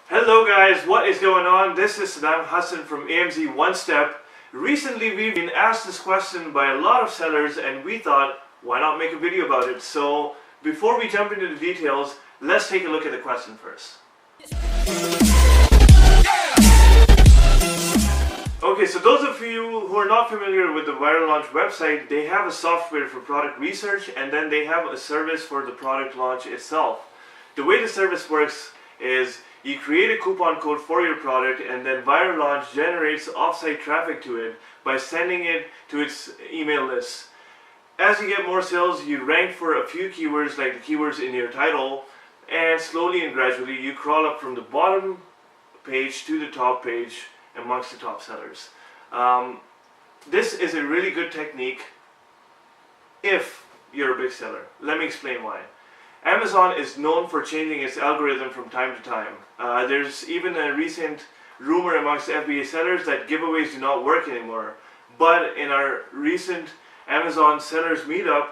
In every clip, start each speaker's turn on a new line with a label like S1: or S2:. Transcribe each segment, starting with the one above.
S1: Hello guys, what is going on? This is Saddam Hassan from AMZ One Step. Recently we've been asked this question by a lot of sellers and we thought, why not make a video about it? So before we jump into the details, let's take a look at the question first. Okay, so those of you who are not familiar with the Viral Launch website, they have a software for product research and then they have a service for the product launch itself. The way the service works is you create a coupon code for your product and then Viral Launch generates offsite traffic to it by sending it to its email list. As you get more sales, you rank for a few keywords like the keywords in your title, and slowly and gradually you crawl up from the bottom page to the top page amongst the top sellers. This is a really good technique if you're a big seller. Let me explain why. Amazon is known for changing its algorithm from time to time. There's even a recent rumor amongst FBA sellers that giveaways do not work anymore. But in our recent Amazon sellers meetup,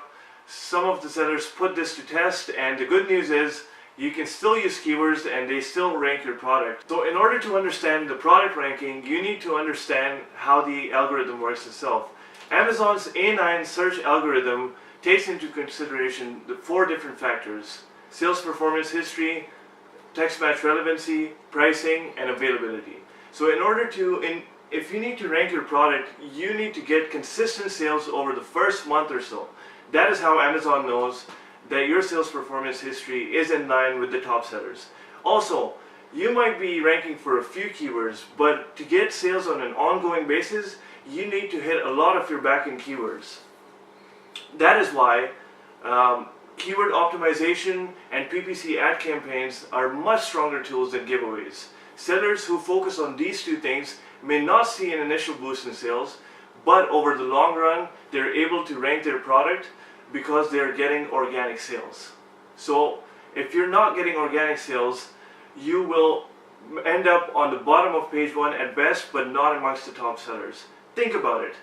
S1: some of the sellers put this to test, and the good news is you can still use keywords and they still rank your product. So in order to understand the product ranking, you need to understand how the algorithm works itself. Amazon's A9 search algorithm takes into consideration the 4 different factors: sales performance history, text match relevancy, pricing, and availability. So in order to, if you need to rank your product, you need to get consistent sales over the first month or so. That is how Amazon knows that your sales performance history is in line with the top sellers. Also, you might be ranking for a few keywords, but to get sales on an ongoing basis, you need to hit a lot of your backend keywords. That is why keyword optimization and PPC ad campaigns are much stronger tools than giveaways. Sellers who focus on these 2 things may not see an initial boost in sales, but over the long run, they're able to rank their product because they're getting organic sales. So if you're not getting organic sales, you will end up on the bottom of page 1 at best, but not amongst the top sellers. Think about it.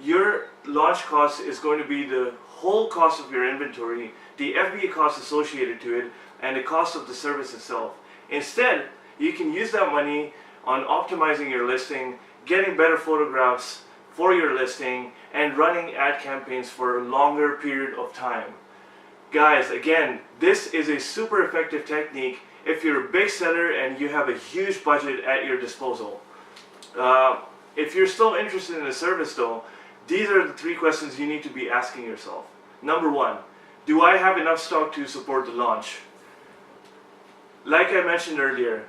S1: Your launch cost is going to be the whole cost of your inventory, the FBA cost associated to it, and the cost of the service itself. Instead, you can use that money on optimizing your listing, getting better photographs for your listing, and running ad campaigns for a longer period of time. Guys, again, this is a super effective technique if you're a big seller and you have a huge budget at your disposal. If you're still interested in the service though, these are the 3 questions you need to be asking yourself. Number 1, do I have enough stock to support the launch? Like I mentioned earlier,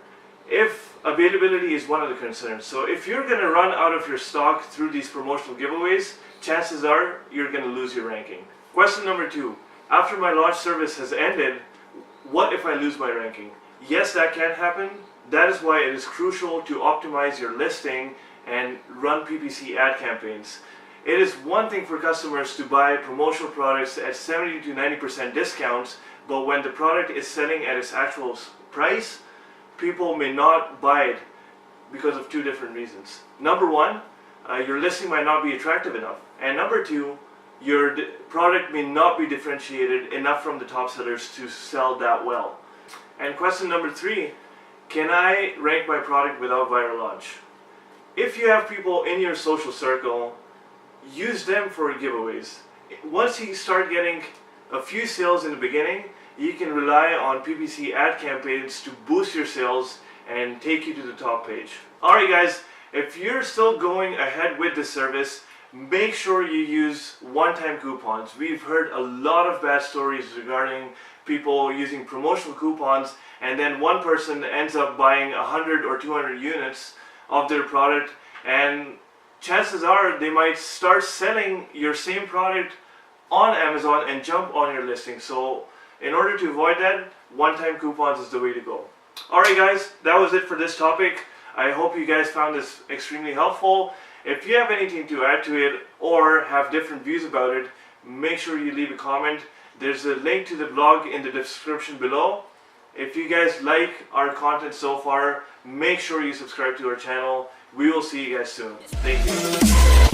S1: if availability is one of the concerns, so if you're going to run out of your stock through these promotional giveaways, chances are you're going to lose your ranking. Question number 2, after my launch service has ended, what if I lose my ranking? Yes, that can happen. That is why it is crucial to optimize your listing and run PPC ad campaigns. It is one thing for customers to buy promotional products at 70 to 90% discounts, but when the product is selling at its actual price, people may not buy it because of 2 different reasons. Number 1, your listing might not be attractive enough. And number 2, your product may not be differentiated enough from the top sellers to sell that well. And question number 3, can I rank my product without Viral Launch? If you have people in your social circle, use them for giveaways. Once you start getting a few sales in the beginning, you can rely on PPC ad campaigns to boost your sales and take you to the top page. Alright guys, if you're still going ahead with this service, make sure you use one-time coupons. We've heard a lot of bad stories regarding people using promotional coupons and then one person ends up buying 100 or 200 units of their product, and chances are they might start selling your same product on Amazon and jump on your listing. So in order to avoid that, one-time coupons is the way to go. Alright guys, that was it for this topic. I hope you guys found this extremely helpful. If you have anything to add to it or have different views about it, make sure you leave a comment. There's a link to the blog in the description below. If you guys like our content so far, make sure you subscribe to our channel. We will see you guys soon. Thank you.